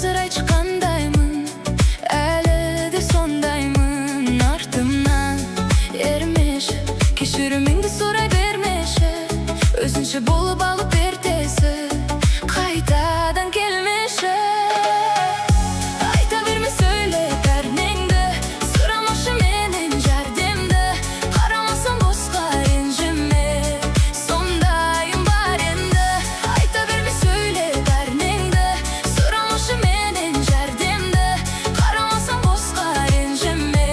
Hazır çıkandayım, әлі de sondayım. Артымнан ермеші, кешіріміңді сұрай бермеші, өзінше болып алып ертесі қайтадан келмеші. Айта берме, söyle пәрнеңді, сұрамашы менен жәрдемді, қарамасам босқа ренжіме, сондайым бар енді. Айта берме, söyle пәрнеңді, сұрамашы менен жәрдемді, қарамасам босқа ренжіме,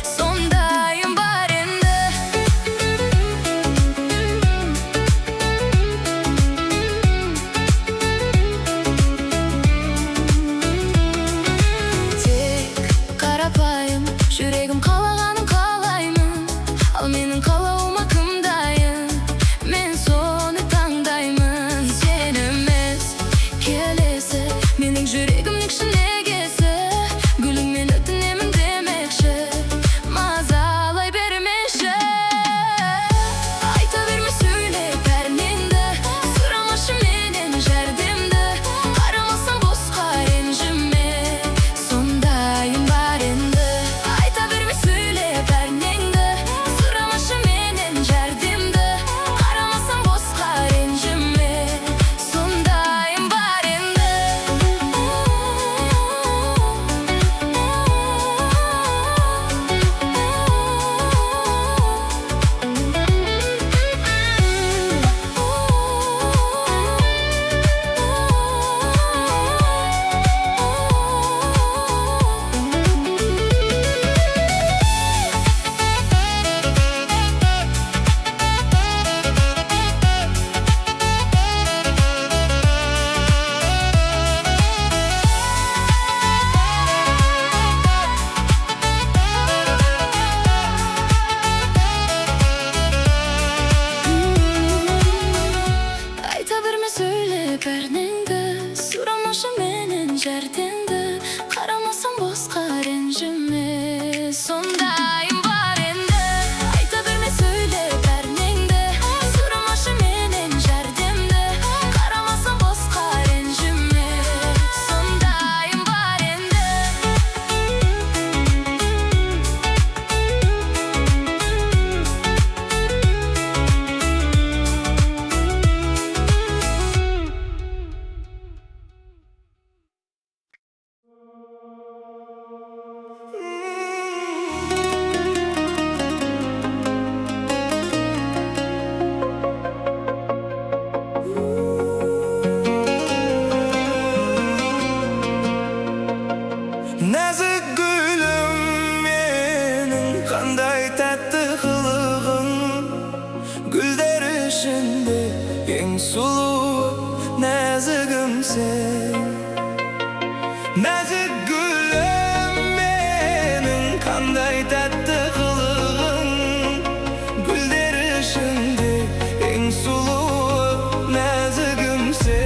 сондайым бар енді. Тек қарапайым, жүрегім қалағанын қалаймын, ал менің қалауыма кім дайын, мен соны таңдаймын. Сен емес келесі менің жүрегімнің ішіндегісі, гүліңмен өтінемін демекші, мазалай бермеші. Айта берме, söyle пәрнеңді, сұрамашы менен жәрдемді, қарамасам босқа ренжіме, сондайым бар енді. Айта берме, söyle пәрнеңді, сұрамашы менен жәрдемді, қарамасам босқа ренжіме, сондайым бар енді. Айта берме, söyle пәрнеңді, сұрамашы менен жәрдемді, қарамасам босқа ренжіме, сондайым бар енді. Айта берме, söyle пәрнеңді, сұрамашы менен жәрдемді, қарамасам босқа ренжіме, сондайым бар енді. Нәзік гүлім менің, қандай тәтті қылығың, гүлдер ішінде ең сұлу нәзігім сен. Нәзік гүлім менің, қандай тәтті қылығың, гүлдер ішінде ең сұлу нәзігім сен.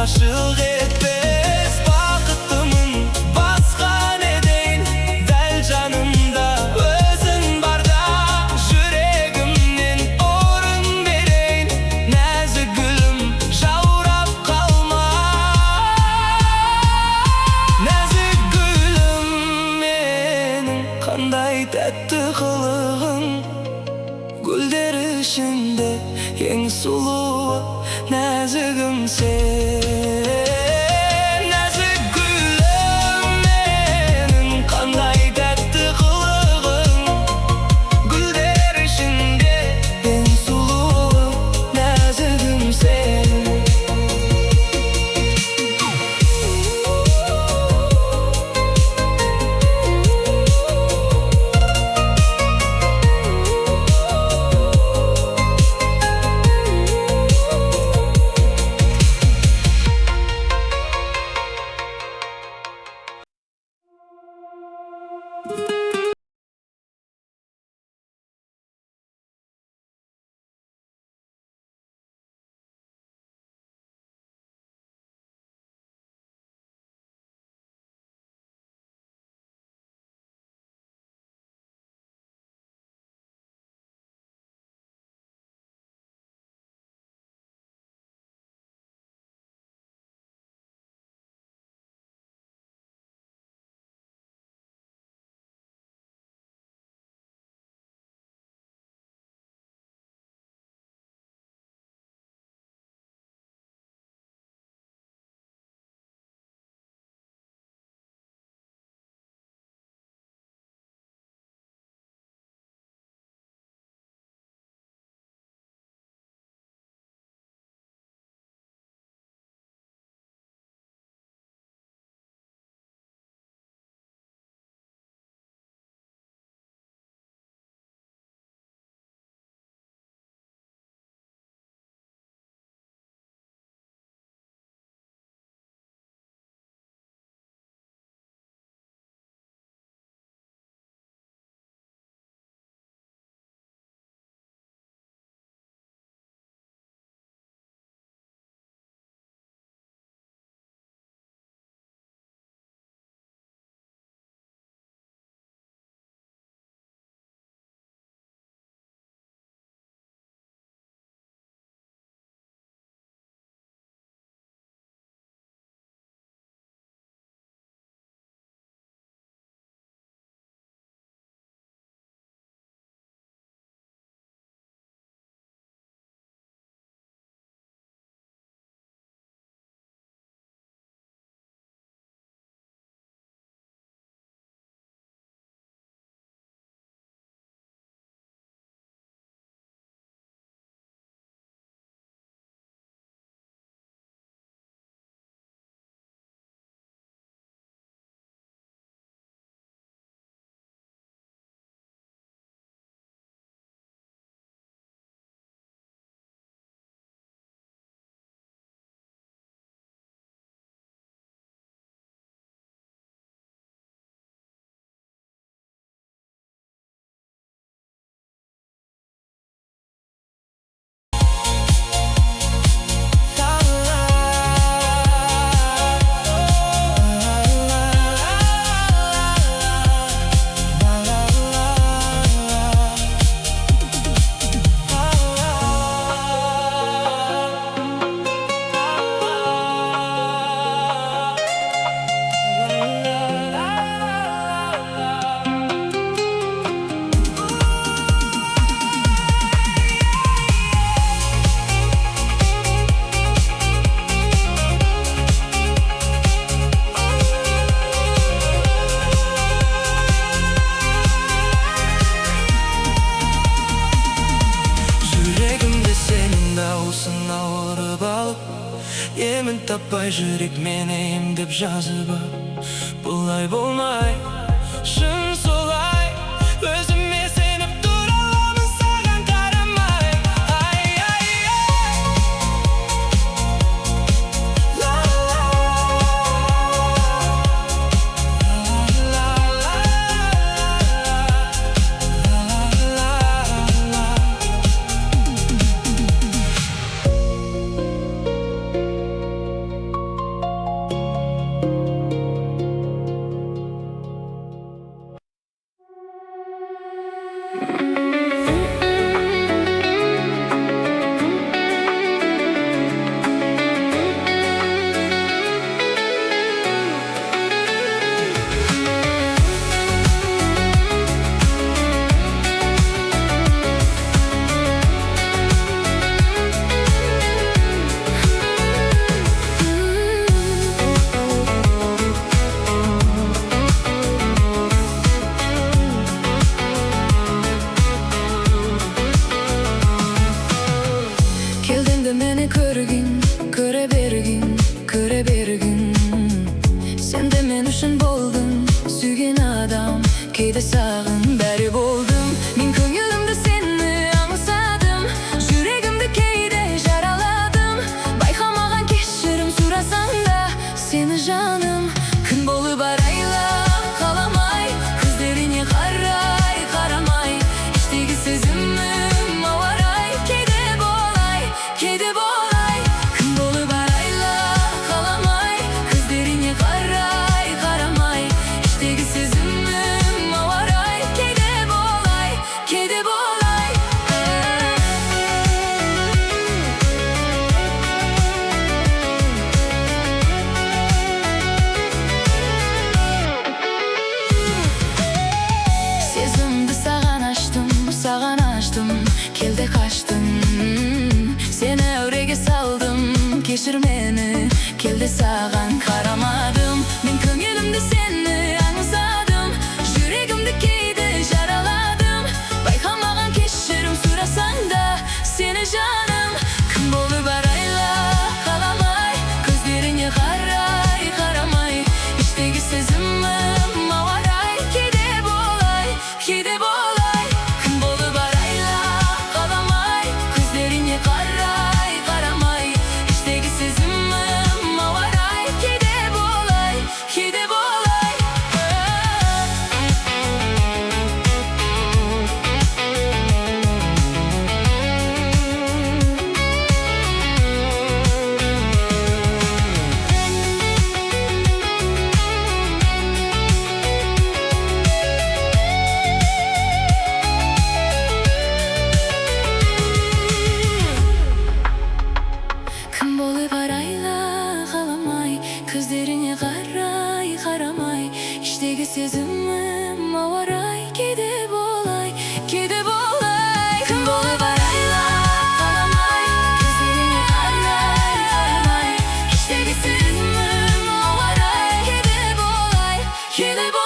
aşık etmez Bakıtımın başka ne deyin Del canımda özün barda Yüreğimden orun vereyin Nazik gülüm javrap kalma Nazik gülüm menin Kanday tatlı kılığın Gülder içinde en sulu nazigim sen Nazik gülüm menin Kanday tatlı kılığın Gülder içinde en sulu nazigim sen Yemin tapay жүрек meni emdep жазып Бұлай болмай, шын солай Өзіме сеніп тұра аламын саған қарамай Ай, ай, ай La la La la La la La sağın beri buldum. Min köngülümde seni ansadım, yüreğimde keyde jaraladım. Baykamağan keşirim surasan da seni canım. Kın bolu barayla kalamay, kızlarını karay karamay. İşteki sözümüm avaray, kede bolay, kede bolay. Kın bolu barayla kalamay, kızlarını karay karamay. İşteki sözümüm avaray, kede bolay, kede bolay. Sezimdi sağan açtım, kelde kaçtın. Seni övrege saldım, keşir meni, kelde sağan karamadım. Min köngülümde seni ansadım, yüreğimde keyde jaraladım. Baykamağan keşirim surasan da seni canım. Kın bolu barayla kalamay, gözlerini karay karamay. İşteki sezimim avaray, kede bolay, kede bolay. Kın bolu barayla kalamay, gözlerini karay karamay. İşteki sezimim avaray, kede bolay, kede bolay. Kın bolu barayla kalamay, gözlerini karay karamay. İşteki sözümüm avaray, kede bolay, kede bolay. Kın bolu barayla kalamay, gözlerini karay karamay. İşteki sözümüm avaray, kede bolay, kede bolay.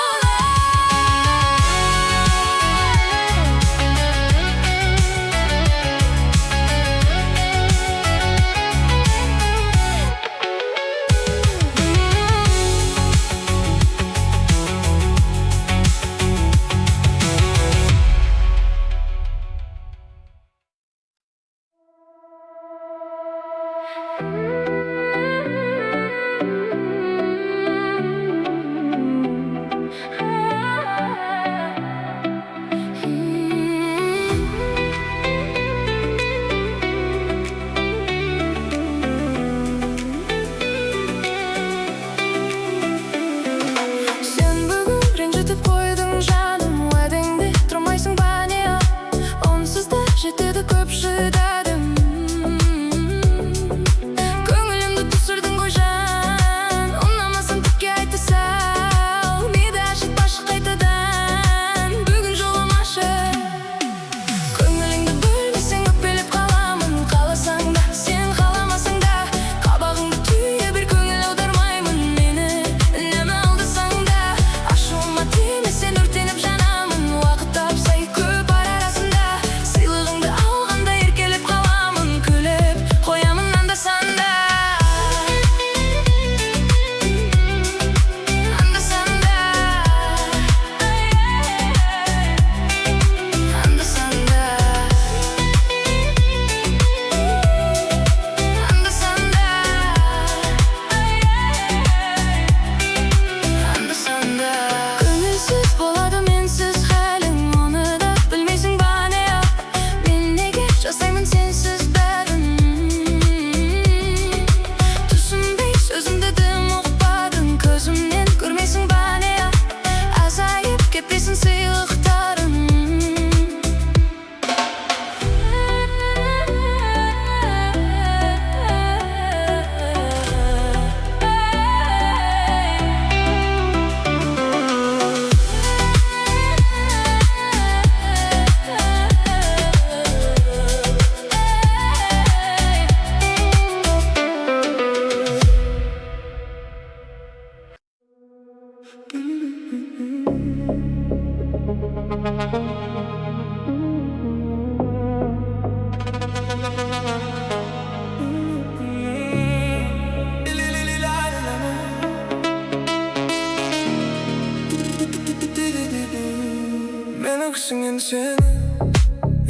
seni.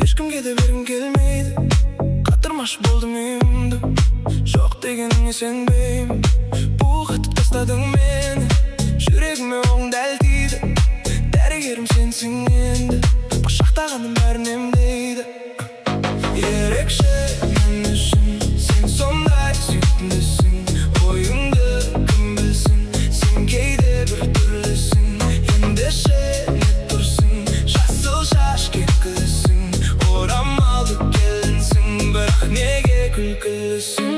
Ешкімге де бергім келмейді. Қатырмашы болдым үйімді. Жоқ дегеніңе сенбеймін. Бұғатып тастадың мені. Жүрегіме оғың дәл тиді. Дәрігерім сенсің енді. Құшақтағаным бәрін емдейді. Ерекше мен үшін сен сондай сүйкімдісің. Ойыңды кім білсін, сен кейде бір түрлісің. Ендеше не тұрсың, жасыл шаш кекілісің. Орамалды келінсің, бірақ неге күлкілісің?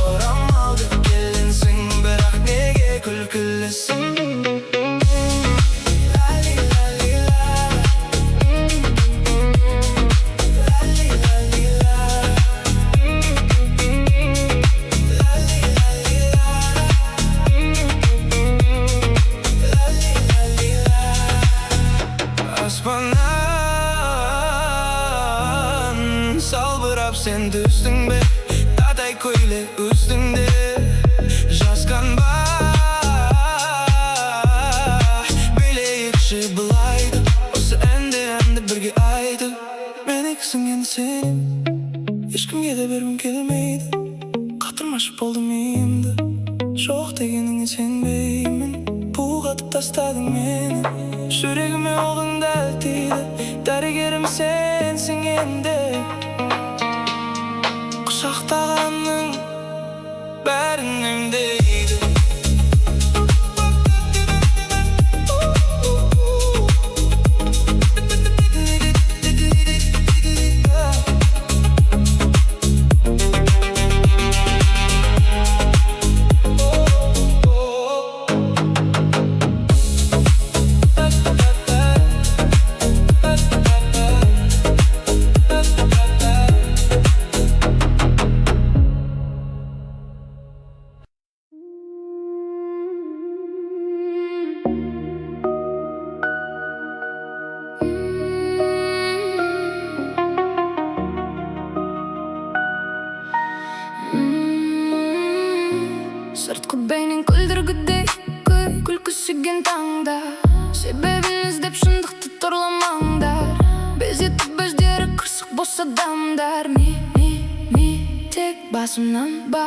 Oramалды келінсің, бірақ неге күлкілісің? Аспаннан салбырап сен түстің бе? Тадай көйле үстіңде жазған ба? Билейікші былайды, осы әнді бірге айтып. Мен екісің енді сен, ешкімге де бергім келмейді. Қатырмашы болдым үйімді. Жоқ дегеніңе сенбеймін. Бұғатып тастадың мені. Жүрегіме оғың дәл тиді. Дәрігерім сенсің енді. Құшақтағаның бәрін емдейді. Сыртқы бейнең күлдіргідей, күлкі сүйген таңда. Себебін іздеп шындықты торламаңдар. Безетіп өздері қырсық бос адамдар. Тек басымнан ба.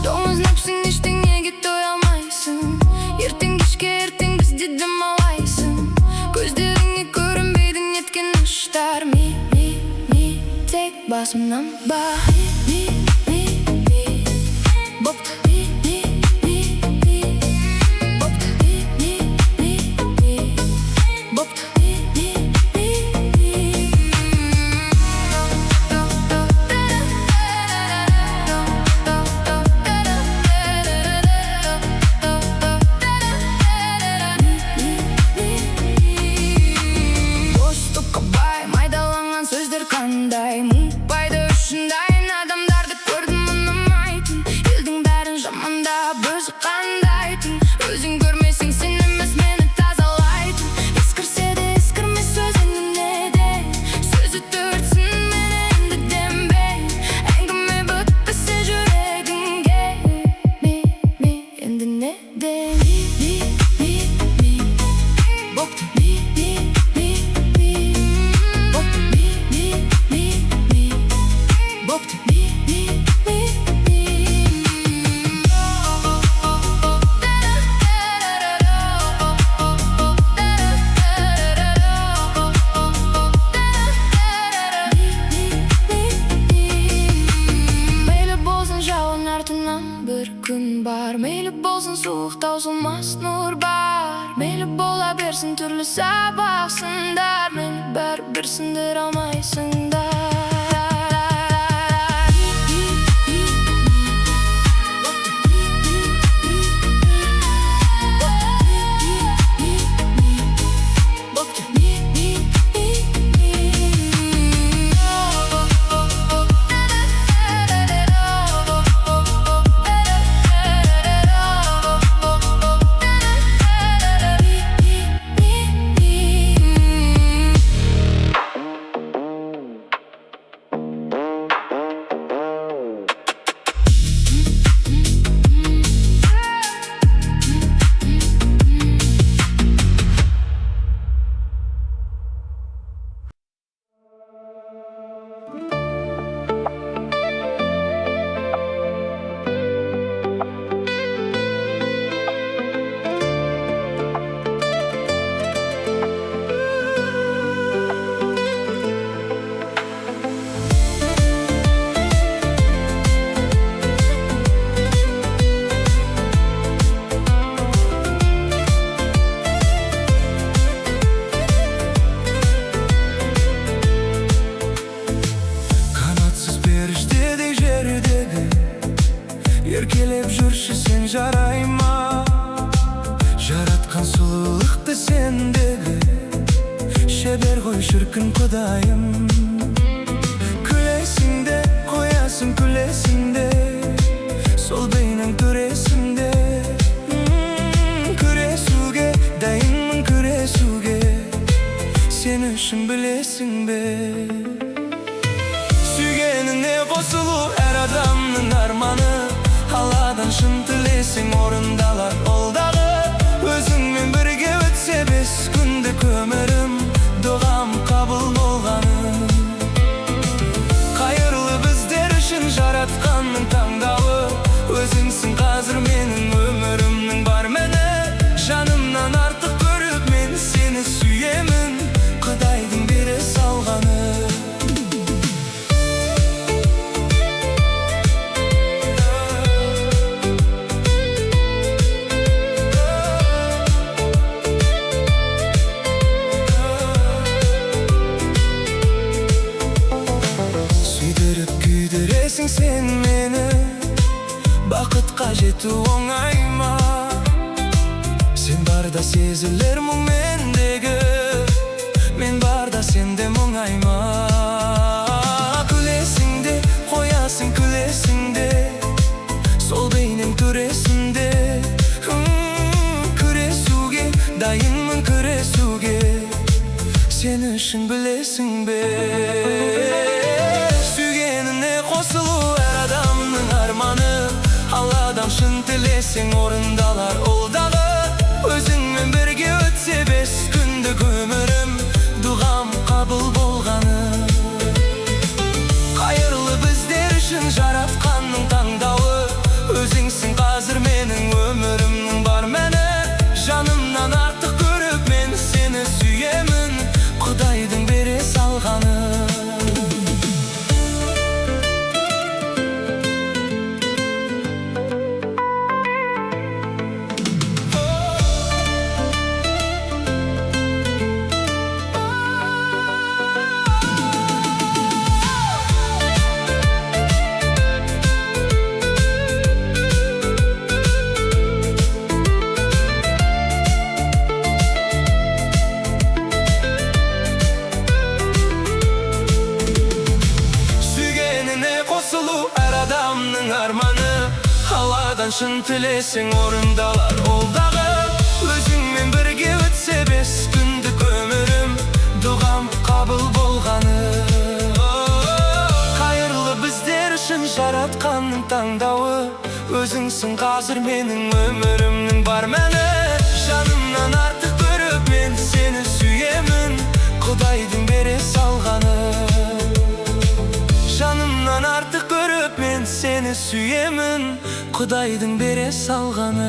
Доңыз нәпсің ештеңеге той алмайсың. Ертең кешке ертең бізде демалайсың. Көздеріңе көрінбейді неткен ұштар. Тек басымнан ба. Мұңбайды үшін дайын адамдарды көрдім ұнамайтын. Елдің бәрін жамандап өзі қандайтын. Өзің көрмесең сен емес мені тазалайтын. Ескірсе де ескірме сөзіңнің неден. Сөзі төртсін мені енді дембей. Әңгіме бітпесе жүрегіңге. Енді неден Мейлі болсын soğuk tausılmaz nur bar. Meyli bola bersin türlü sabaksınдар, meni bär bir sindir almaysınдар. Еркелеп жүрші сен жарайма, жаратқан сұлулықты сендегі. Шебер ғой шіркін құдайым. Күлесің де, қоясың күлесің де, сол бейнің түресің де. Күресуге, дайынмын күресуге, сен үшін білесің бе? Сүйгеніне қосылу әр адамның арманы. Алладан шын тілесің орындалар ол дағы. Өзіңмен бірге өтсе 5 күндік өмірім, дұғам қабыл болғаны. Қайырлы біздер үшін жаратқанның таңдауы. Өзіңсің қазір менің өмірімнің бар мәні. Жанымнан артық көріп мен сені сүйемін, Құдайдың бере салғаны. Сен мені бақытқа жету оңай ма? Сен барда сезілер мұң мендегі, мен барда сенде мұңайма. Күлесің де, қоясың күлесің де, сол бейнең түресің де. Күресуге, дайынмын күресуге, сен үшін білесің бе? Қосылу әр адамның арманы. Алладан шын тілесің орындалар ол дағы. Өзіңмен бірге өтсе 5 күндік өмірім, дұғам қабыл болғаны. Қайырлы біздер үшін жаратқанның таңдауы. Өзіңсің қазір менің өмірімнің бар мәні. Жанымнан артық көріп мен сені сүйемін, Құдайдың бере салғаны. Әр адамның арманы. Алладан шын тілесің орындалар ол дағы. Өзіңмен бірге өтсе 5 күндік өмірім, дұғам қабыл болғаны. Қайырлы біздер үшін жаратқанның таңдауы. Өзіңсің қазір менің өмірімнің бар мәні. Жанымнан артық көріп мен сені сүйемін, Құдайдың бере салғаны. Жанымнан артық көріп мен сені сүйемін, Құдайдың бере салғаны.